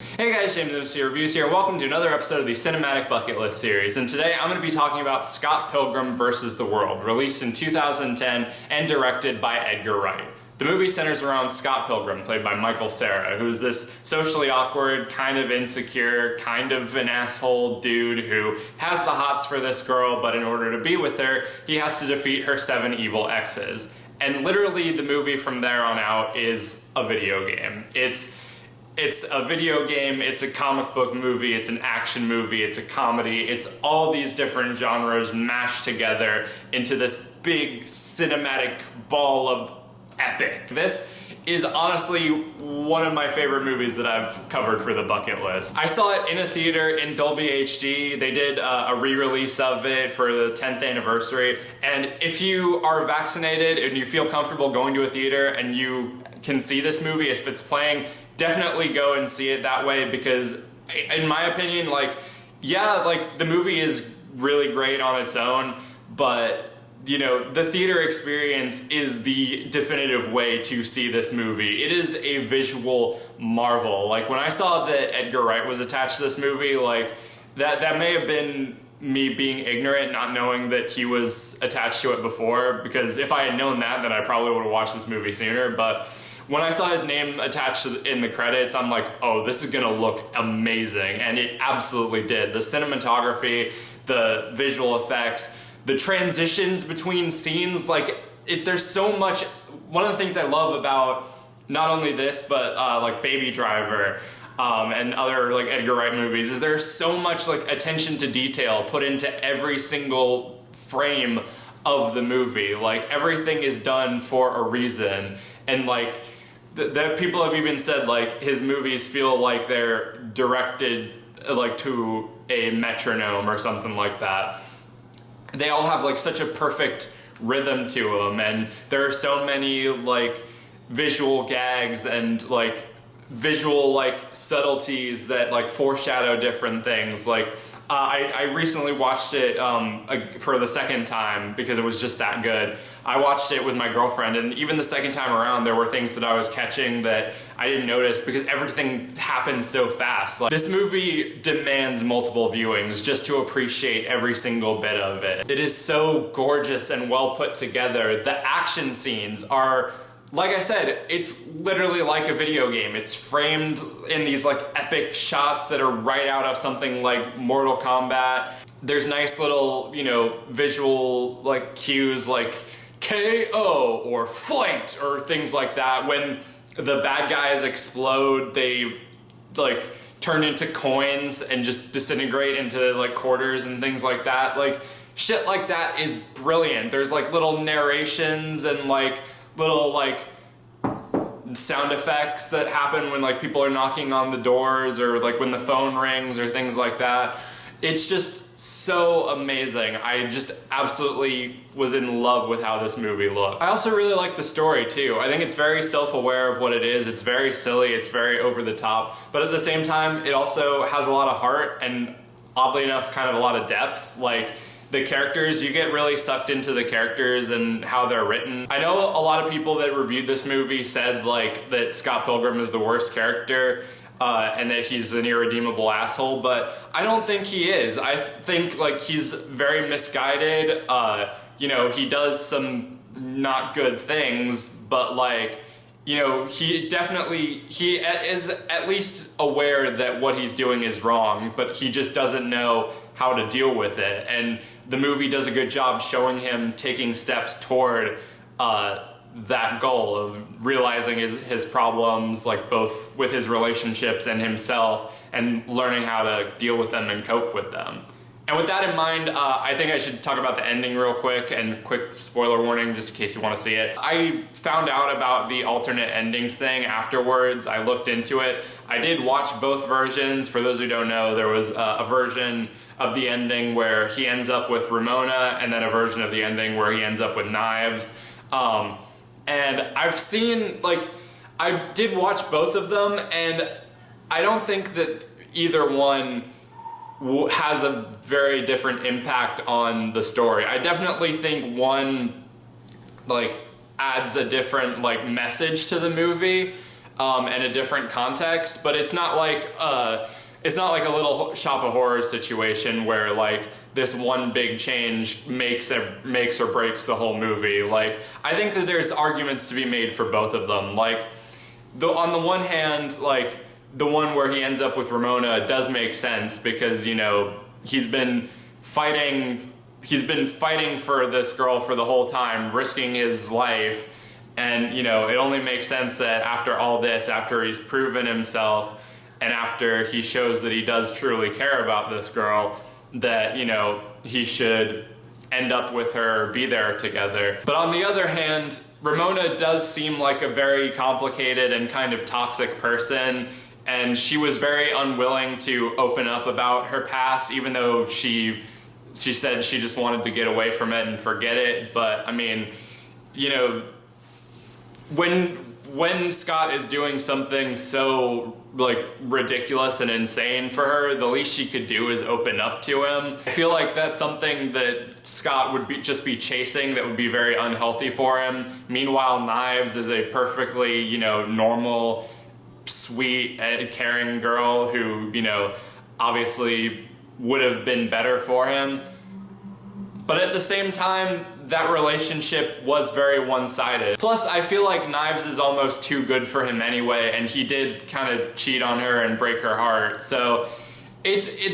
Hey guys, JamesMCD's Reviews here. Welcome to another episode of the Cinematic Bucket List series, and today I'm going to be talking about Scott Pilgrim vs. the World, released in 2010 and directed by Edgar Wright. The movie centers around Scott Pilgrim, played by Michael Cera, who's this socially awkward, kind of insecure, kind of an asshole dude who has the hots for this girl, but in order to be with her, he has to defeat her 7 evil exes. And literally the movie from there on out is a video game. It's a video game, it's a comic book movie, it's an action movie, it's a comedy, it's all these different genres mashed together into this big cinematic ball of epic. This is honestly one of my favorite movies that I've covered for the bucket list. I saw it in a theater in Dolby HD. They did a re-release of it for the 10th anniversary, and if you are vaccinated and you feel comfortable going to a theater and you can see this movie if it's playing, definitely go and see it that way, because in my opinion, the movie is really great on its own, but the theater experience is the definitive way to see this movie. It is a visual marvel. Like, when I saw that Edgar Wright was attached to this movie, that may have been me being ignorant, not knowing that he was attached to it before, because if I had known that, then I probably would have watched this movie sooner. But when I saw his name attached in the credits, I'm like, oh, this is gonna look amazing, and it absolutely did. The cinematography, the visual effects, the transitions between scenes, there's so much. One of the things I love about not only this, but Baby Driver and other Edgar Wright movies, is there's so much attention to detail put into every single frame of the movie. Everything is done for a reason, and that people have even said his movies feel like they're directed to a metronome or something like that. They all have such a perfect rhythm to them, and there are so many visual gags and visual subtleties that foreshadow different things. I recently watched it for the second time because it was just that good. I watched it with my girlfriend, and even the second time around there were things that I was catching that I didn't notice because everything happened so fast. This movie demands multiple viewings just to appreciate every single bit of it. It is so gorgeous and well put together. The action scenes are, like I said, it's literally like a video game. It's framed in these epic shots that are right out of something like Mortal Kombat. There's nice little, visual cues like KO or fight or things like that. When the bad guys explode, they turn into coins and just disintegrate into quarters and things like that. Shit like that is brilliant. There's little narrations and little sound effects that happen when people are knocking on the doors, or when the phone rings or things like that. It's just so amazing. I just absolutely was in love with how this movie looked. I also really like the story too. I think it's very self-aware of what it is. It's very silly, it's very over the top, but at the same time it also has a lot of heart and, oddly enough, kind of a lot of depth. The characters, you get really sucked into the characters and how they're written. I know a lot of people that reviewed this movie said that Scott Pilgrim is the worst character and that he's an irredeemable asshole, but I don't think he is. I think he's very misguided. He does some not good things, but he is at least aware that what he's doing is wrong, but he just doesn't know how to deal with it. And the movie does a good job showing him taking steps toward that goal of realizing his problems, both with his relationships and himself, and learning how to deal with them and cope with them. And with that in mind, I think I should talk about the ending real quick, and quick spoiler warning just in case you want to see it. I found out about the alternate endings thing afterwards. I looked into it. I did watch both versions. For those who don't know, there was a version of the ending where he ends up with Ramona, and then a version of the ending where he ends up with knives. And I've seen, I did watch both of them, and I don't think that either one has a very different impact on the story. I definitely think one adds a different message to the movie, and a different context, but it's not like a Little Shop of Horrors situation where like this one big change makes or breaks the whole movie. Like, I think that there's arguments to be made for both of them. Like, on the one hand, like, the one where he ends up with Ramona does make sense because, you know, he's been fighting for this girl for the whole time, risking his life, and, you know, it only makes sense that after all this, after he's proven himself, and after he shows that he does truly care about this girl, that, you know, he should end up with her, be there together. But on the other hand, Ramona does seem like a very complicated and kind of toxic person, and she was very unwilling to open up about her past, even though she said she just wanted to get away from it and forget it. But, I mean, you know, when Scott is doing something so like ridiculous and insane for her, the least she could do is open up to him. I feel like that's something that Scott would just be chasing that would be very unhealthy for him. Meanwhile, Knives is a perfectly, you know, normal, sweet, caring girl who, you know, obviously would have been better for him. But at the same time, that relationship was very one-sided. Plus, I feel like Knives is almost too good for him anyway, and he did kind of cheat on her and break her heart. So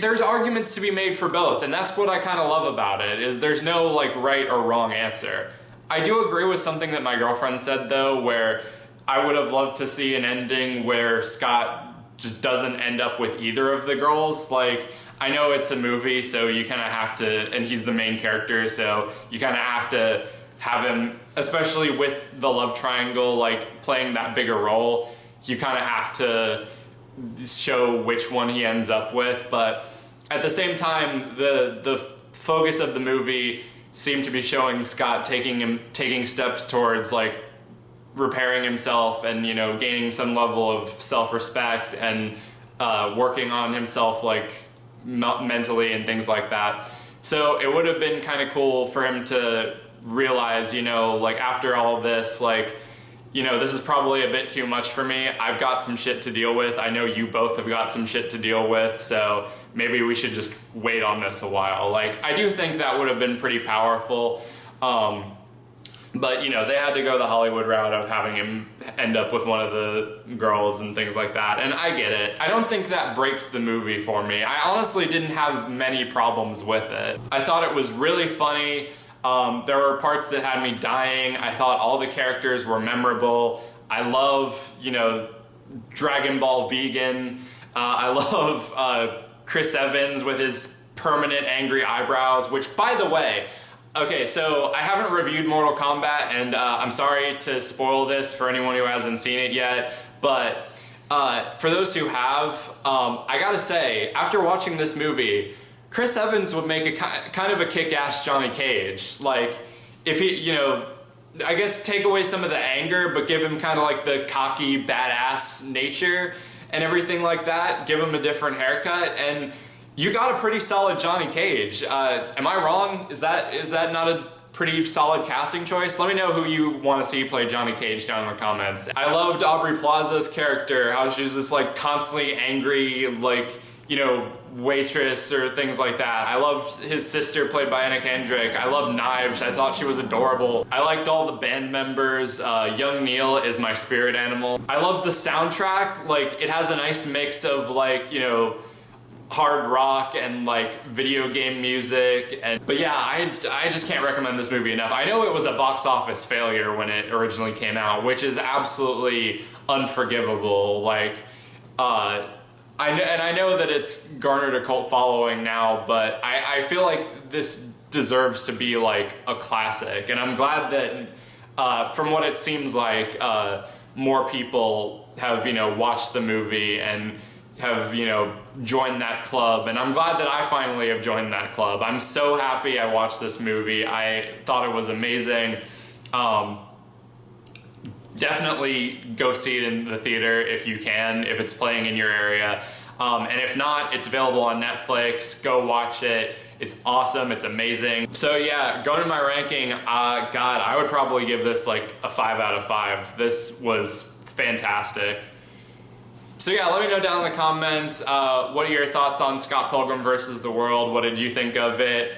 there's arguments to be made for both, and that's what I kind of love about it, is there's no like right or wrong answer. I do agree with something that my girlfriend said though, where I would have loved to see an ending where Scott just doesn't end up with either of the girls. Like, I know it's a movie, so you kind of have to, and he's the main character, so you kind of have to have him, especially with the love triangle, like, playing that bigger role, you kind of have to show which one he ends up with. But at the same time, the focus of the movie seemed to be showing Scott taking steps towards, like, repairing himself and, you know, gaining some level of self-respect and working on himself, like, mentally and things like that. So it would have been kind of cool for him to realize, you know, like, after all this, like, you know, this is probably a bit too much for me. I've got some shit to deal with. I know you both have got some shit to deal with, so maybe we should just wait on this a while. Like, I do think that would have been pretty powerful. But, you know, they had to go the Hollywood route of having him end up with one of the girls and things like that, and I get it. I don't think that breaks the movie for me. I honestly didn't have many problems with it. I thought it was really funny. There were parts that had me dying. I thought all the characters were memorable. I love, you know, Dragon Ball Vegan. I love Chris Evans with his permanent angry eyebrows, which, by the way, okay, so I haven't reviewed Mortal Kombat, and I'm sorry to spoil this for anyone who hasn't seen it yet, but for those who have, I gotta say, after watching this movie, Chris Evans would make a kind of a kick-ass Johnny Cage. Like, if he, you know, I guess take away some of the anger, but give him kind of like the cocky, badass nature and everything like that, give him a different haircut, and you got a pretty solid Johnny Cage. Am I wrong? Is that not a pretty solid casting choice? Let me know who you want to see play Johnny Cage down in the comments. I loved Aubrey Plaza's character, how she was this like constantly angry, like, you know, waitress or things like that. I loved his sister played by Anna Kendrick. I loved Knives. I thought she was adorable. I liked all the band members. Young Neil is my spirit animal. I love the soundtrack. Like, it has a nice mix of, like, you know, hard rock and like video game music, but yeah, I just can't recommend this movie enough. I know it was a box office failure when it originally came out, which is absolutely unforgivable. Like, I know that it's garnered a cult following now, but I feel like this deserves to be like a classic, and I'm glad that from what it seems like, more people have, you know, watched the movie and have, you know, joined that club, and I'm glad that I finally have joined that club. I'm so happy I watched this movie. I thought it was amazing. Definitely go see it in the theater if you can, if it's playing in your area. And if not, it's available on Netflix. Go watch it. It's awesome. It's amazing. So yeah, going to my ranking, God, I would probably give this like a 5 out of 5. This was fantastic. So yeah, let me know down in the comments, what are your thoughts on Scott Pilgrim versus the World? What did you think of it?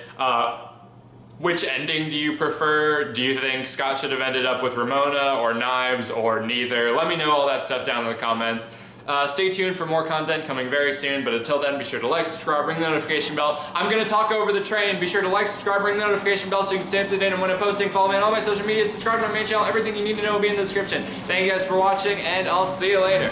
Which ending do you prefer? Do you think Scott should have ended up with Ramona or Knives or neither? Let me know all that stuff down in the comments. Stay tuned for more content coming very soon, but until then, be sure to like, subscribe, ring the notification bell. I'm going to talk over the train. Be sure to like, subscribe, ring the notification bell so you can stay up to date on when I'm posting. Follow me on all my social media, subscribe to my main channel. Everything you need to know will be in the description. Thank you guys for watching, and I'll see you later.